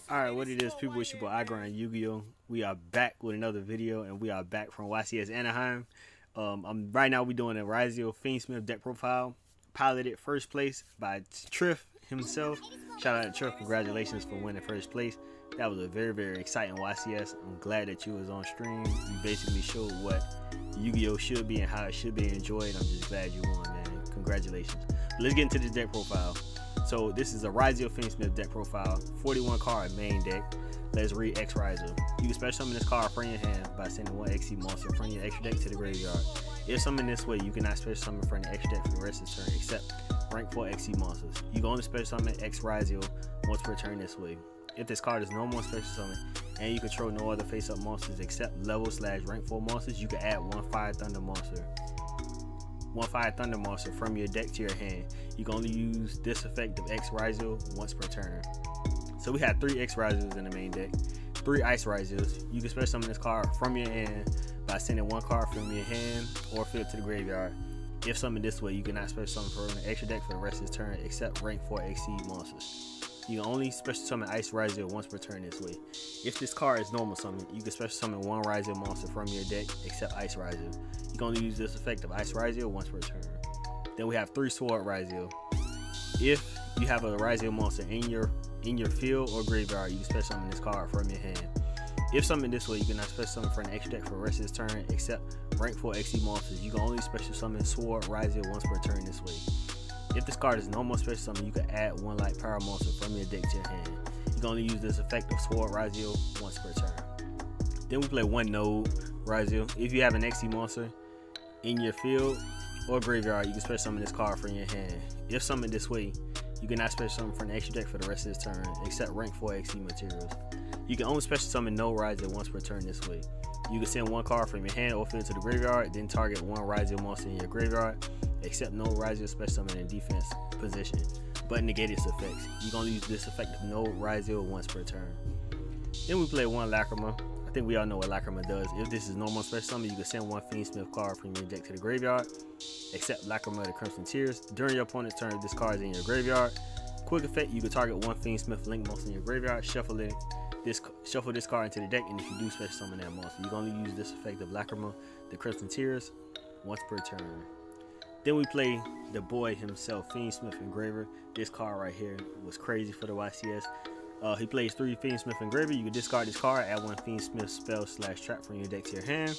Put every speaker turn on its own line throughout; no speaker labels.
Alright, what it is, people, it's your boy YUGIOH. We are back with another video, and we are back from Ycs Anaheim. Right now we're doing a Ryzeal Fiendsmith deck profile, piloted first place by Triff himself. Shout out to Triff, congratulations for winning first place. That was a very exciting YCS. I'm glad that you was on stream. You basically showed what Yu-Gi-Oh should be and how it should be enjoyed. I'm just glad you won, man. Congratulations. But let's get into the deck profile. So this is a Ryzeal Fiendsmith deck profile, 41 card main deck. Let's read Ycs Ryzeal. You can special summon this card from your hand by sending one XC monster from your extra deck to the graveyard. If summoned this way, you cannot special summon from the extra deck for the rest of the turn except rank 4 XC monsters. You can only special summon Ycs Ryzeal once per turn this way. If this card is no more special summon and you control no other face-up monsters except level/rank 4 monsters, you can add one Fire Thunder monster. One Fire Thunder monster from your deck to your hand. You can only use this effect of Ycs Ryzeal once per turn. So we have 3 Ycs Ryzeals in the main deck, 3 Ycs Ryzeals. You can special summon this card from your hand by sending one card from your hand or field to the graveyard. If summoned this way, you cannot special summon from the extra deck for the rest of the turn except rank 4 XC monsters. You can only special summon Ycs Ryzeal once per turn this way. If this card is normal summon, you can special summon one Ryzeal monster from your deck except Ycs Ryzeal. You can only use this effect of Ycs Ryzeal once per turn. Then we have 3 Sword Ryzeal. If you have a Ryzeal monster in your field or graveyard, you can special summon this card from your hand. If summoned this way, you cannot special summon from the extra deck for the rest of this turn except rank 4 XC monsters. You can only special summon Sword Ryzeal once per turn this way. If this card is no more special summon, you can add one light power monster from your deck to your hand. You can only use this effect of Sword Ryzeal once per turn. Then we play 1 Node Ryzeal. If you have an XC monster in your field or graveyard, you can special summon this card from your hand. If summoned this way, you cannot special summon from the extra deck for the rest of this turn except rank 4 XC materials. You can only special summon Node Ryzeal once per turn this way. You can send one card from your hand or field to the graveyard, then target one Ryzeal monster in your graveyard, except no Ryzeal special summon in defense position, but negate its effects. You can only use this effect of no Ryzeal once per turn. Then we play 1 Lacrima. I think we all know what Lacrima does. If this is normal special summon, you can send one Fiendsmith card from your deck to the graveyard, except Lacrima the Crimson Tears. During your opponent's turn, if this card is in your graveyard, quick effect, you can target one Fiendsmith Link monster in your graveyard, shuffle this card into the deck, and if you do special summon that monster, you can only use this effect of Lacrima the Crimson Tears once per turn. Then we play the boy himself, Fiendsmith Engraver. This card right here was crazy for the YCS. He plays 3 Fiendsmith Engraver. You can discard this card, add one Fiendsmith spell/trap from your deck to your hand.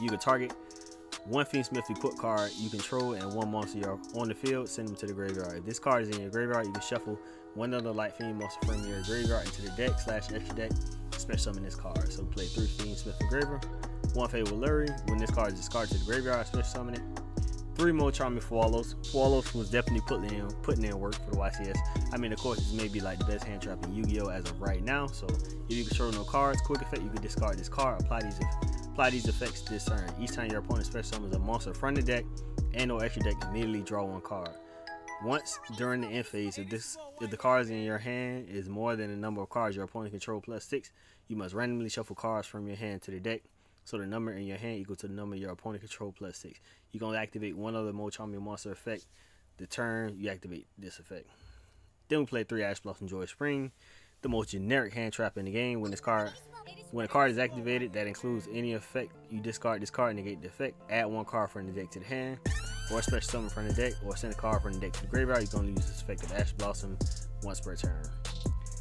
You can target one Fiendsmith equip card you control and one monster you're on the field, send them to the graveyard. If this card is in your graveyard, you can shuffle one other light fiend monster from your graveyard into the deck/extra deck, special summon this card. So play 3 Fiendsmith Engraver, 1 Fatal Lurry. When this card is discarded to the graveyard, special summon it. 3 more Charming Swallows. Swallows was definitely putting in work for the YCS. I mean, of course, this may be like the best hand trap in Yu-Gi-Oh as of right now. So if you control no cards, quick effect, you can discard this card, apply these effects this turn. Each time your opponent special summons a monster from the deck and or extra deck, immediately draw 1 card. Once during the end phase, if the cards in your hand is more than the number of cards your opponent control plus 6, you must randomly shuffle cards from your hand to the deck. So the number in your hand equal to the number your opponent control plus 6. You can only activate one other Mo Charming monster effect the turn you activate this effect. Then we play 3 Ash Blossom Joy Spring, the most generic hand trap in the game. When a card is activated that includes any effect, you discard this card and negate the effect. Add 1 card from the deck to the hand, or special summon from the deck, or send a card from the deck to the graveyard. You can only use this effect of Ash Blossom once per turn.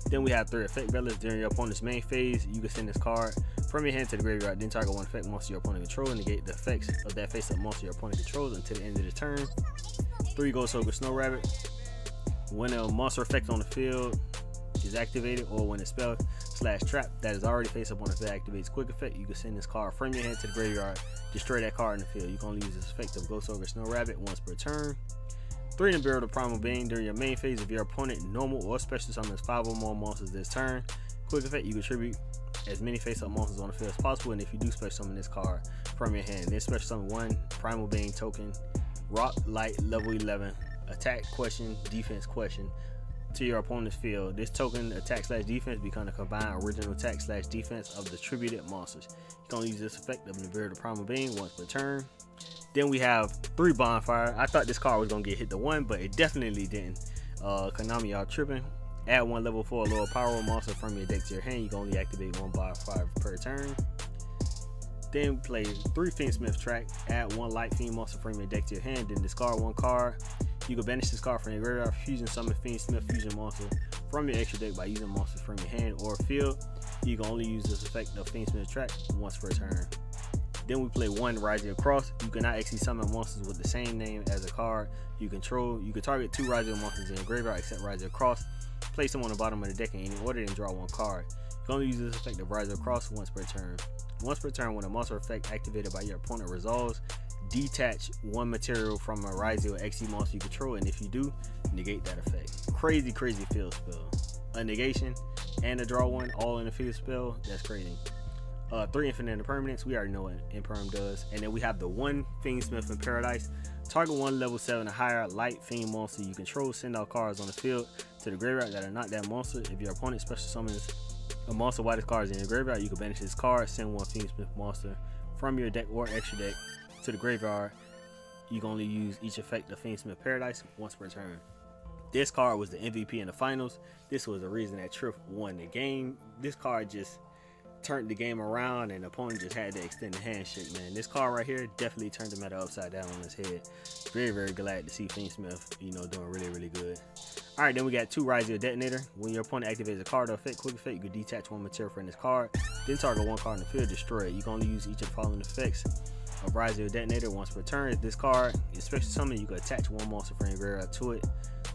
Then we have 3 effect relics. During your opponent's main phase, you can send this card from your hand to the graveyard, then target 1 effect monster your opponent controls and negate the effects of that face-up monster your opponent controls until the end of the turn. 3 Ghost Ogre Snow Rabbit. When a monster effect on the field is activated, or when a spell/trap that is already face-up on the field activates quick effect, you can send this card from your hand to the graveyard, destroy that card in the field. You can only use this effect of Ghost Ogre Snow Rabbit once per turn. 3 Nibiru the Primal Being. During your main phase, if your opponent normal or special summons 5 or more monsters this turn, quick effect, you contribute as many face-up monsters on the field as possible, and if you do special summon this card from your hand, then special summon 1 Primal Being token, Rock Light level 11, attack question, defense question to your opponent's field. This token attack/defense become a combined original attack/defense of distributed monsters. You can only use this effect of Nibiru the Primal Being once per turn. Then we have 3 Bonfire. I thought this card was gonna get hit to 1, but it definitely didn't. Konami, y'all tripping. Add 1 level 4 lower power monster from your deck to your hand. You can only activate 1 by 5 per turn. Then play 3 Fiendsmith track. Add 1 light fiend monster from your deck to your hand. Then discard 1 card. You can banish this card from your graveyard. Fusion summon Fiendsmith fusion monster from your extra deck by using monsters from your hand or field. You can only use this effect of Fiendsmith track once per turn. Then we play 1 Ryzeal Cross. You cannot actually summon monsters with the same name as a card you control. You can target 2 Ryzeal monsters in your graveyard except Ryzeal Cross. Place them on the bottom of the deck in any order and draw 1 card. You can only use this effect of Ryzeal Cross once per turn. Once per turn, when a monster effect activated by your opponent resolves, detach 1 material from a Ryzeal XE monster you control, and if you do, negate that effect. Crazy field spell. A negation and a draw 1 all in a field spell. That's crazy. 3 infinite impermanence. We already know what imperm does. And then we have the 1 Fiendsmith in Paradise. Target 1 level 7 or higher light fiend monster you control. Send out cards on the field to the graveyard that are not that monster. If your opponent special summons a monster while this card is in your graveyard, you can banish this card. Send 1 Fiendsmith monster from your deck or extra deck to the graveyard. You can only use each effect of Fiendsmith Paradise once per turn. This card was the MVP in the finals. This was the reason that Triff won the game. This card just turned the game around, and the opponent just had to extend the handshake, man. This card right here definitely turned the meta upside down on his head. Very glad to see Fiendsmith, you know, doing really good. All right, then we got 2 Ryzeal Detonator. When your opponent activates a card or effect, quick effect, you can detach 1 material from this card, then target 1 card in the field, destroy it. You can only use each of the following effects of Ryzeal Detonator once per turn. If this card is special summon, you can attach 1 monster from your graveyard to it.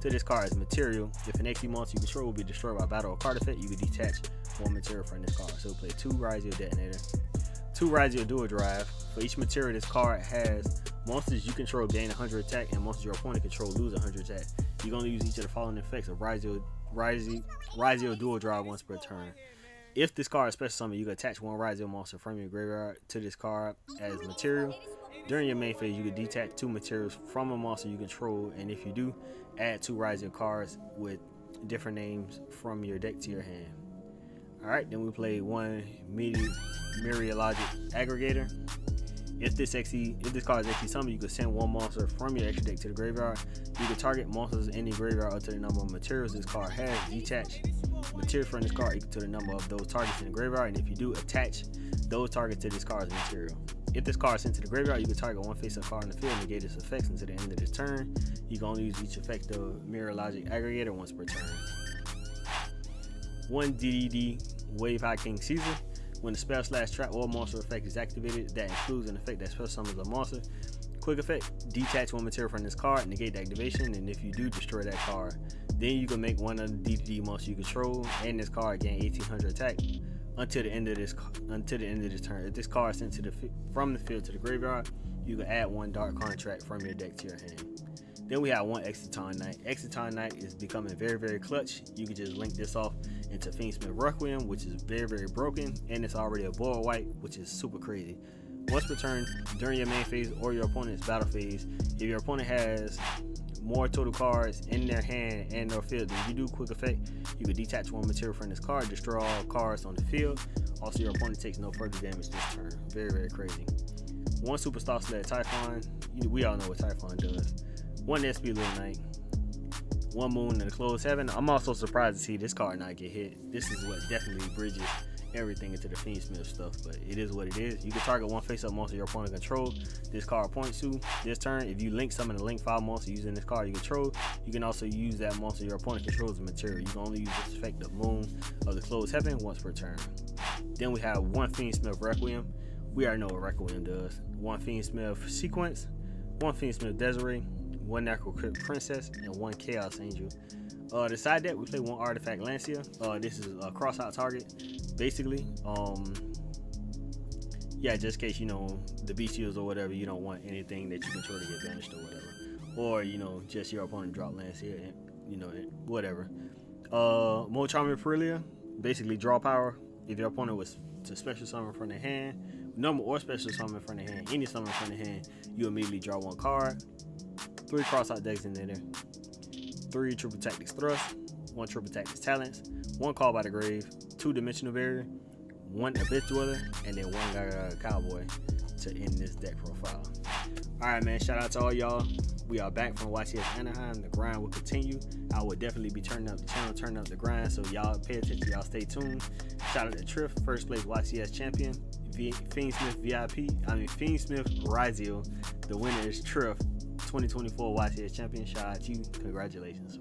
To this card as material. If an XE monster you control will be destroyed by battle or card effect, you can detach 1 material from this card. So we'll play 2 Ryzeal Detonator, 2 Ryzeal Dual Drive. For each material this card has, monsters you control gain 100 attack, and monsters your opponent control lose 100 attack. You can only use each of the following effects of Ryzeal Dual Drive once per turn. If this card is special summon, you can attach 1 Ryzeal monster from your graveyard to this card as material. During your main phase, you can detach 2 materials from a monster you control, and if you do, add 2 Ryzeal cards with different names from your deck to your hand. Alright, then we play 1 Myriologic Aggregator. If this card is XE summon, you can send 1 monster from your extra deck to the graveyard. You can target monsters in the graveyard up to the number of materials this card has. Detach material from this card equal to the number of those targets in the graveyard, and if you do, attach those targets to this card's material. If this card is sent to the graveyard, you can target 1 face-up card in the field and negate its effects until the end of this turn. You can only use each effect of Myriologic Aggregator once per turn. 1 DDD Wave High King Caesar. When the spell / trap or monster effect is activated, that includes an effect that special summons a monster. Quick effect, detach 1 material from this card, negate the activation, and if you do, destroy that card. Then you can make 1 of the DDD monster you control and this card gain 1800 attack until the end of this turn. If this card is sent from the field to the graveyard, you can add 1 Dark Contract from your deck to your hand. Then we have 1 Exciton Knight. Exciton Knight is becoming very clutch. You can just link this off into Fiendsmith Requiem, which is very broken, and it's already a board wipe, which is super crazy. Once per turn, during your main phase or your opponent's battle phase, if your opponent has more total cards in their hand and or field than you do, quick effect, you can detach 1 material from this card, destroy all cards on the field. Also, your opponent takes no further damage this turn. Very crazy. 1 Superstar Sled Typhon. We all know what Typhon does. 1 SP Little Knight. 1 Moon in the Closed Heaven. I'm also surprised to see this card not get hit. This is what definitely bridges everything into the Fiendsmith stuff, but it is what it is. You can target 1 face-up monster your opponent control. This card points to this turn. If you link summon a link 5 monster using this card you control, you can also use that monster your opponent controls as material. You can only use this effect of Moon of the Closed Heaven once per turn. Then we have 1 Fiendsmith Requiem. We already know what Requiem does. 1 Fiendsmith Sequence, 1 Fiendsmith Desiree, 1 Necro Crypt Princess, and 1 Chaos Angel. The side deck, we play 1 Artifact Lancia. This is a cross-out target, basically. Yeah, just in case, you know, the bestials or whatever, you don't want anything that you control to get banished or whatever. Or, you know, just your opponent drop Lancia, and, you know, whatever. More Charming Perilia, basically draw power. If your opponent was to special summon from their hand, normal or special summon from their hand, any summon from their hand, you immediately draw 1 card. 3 cross-out decks in there. 3 Triple Tactics Thrust, 1 Triple Tactics Talents, 1 Call by the Grave, 2 Dimensional Barrier, 1 Abyss Dweller, and then 1 Cowboy to end this deck profile. Alright, man, shout out to all y'all. We are back from YCS Anaheim. The grind will continue. I will definitely be turning up the channel, turning up the grind. So y'all pay attention. Y'all stay tuned. Shout out to Triff, first place YCS champion. Fiendsmith Fiendsmith Ryzeal. The winner is Triff, 2024 YCS champion. Shout out to you. Congratulations.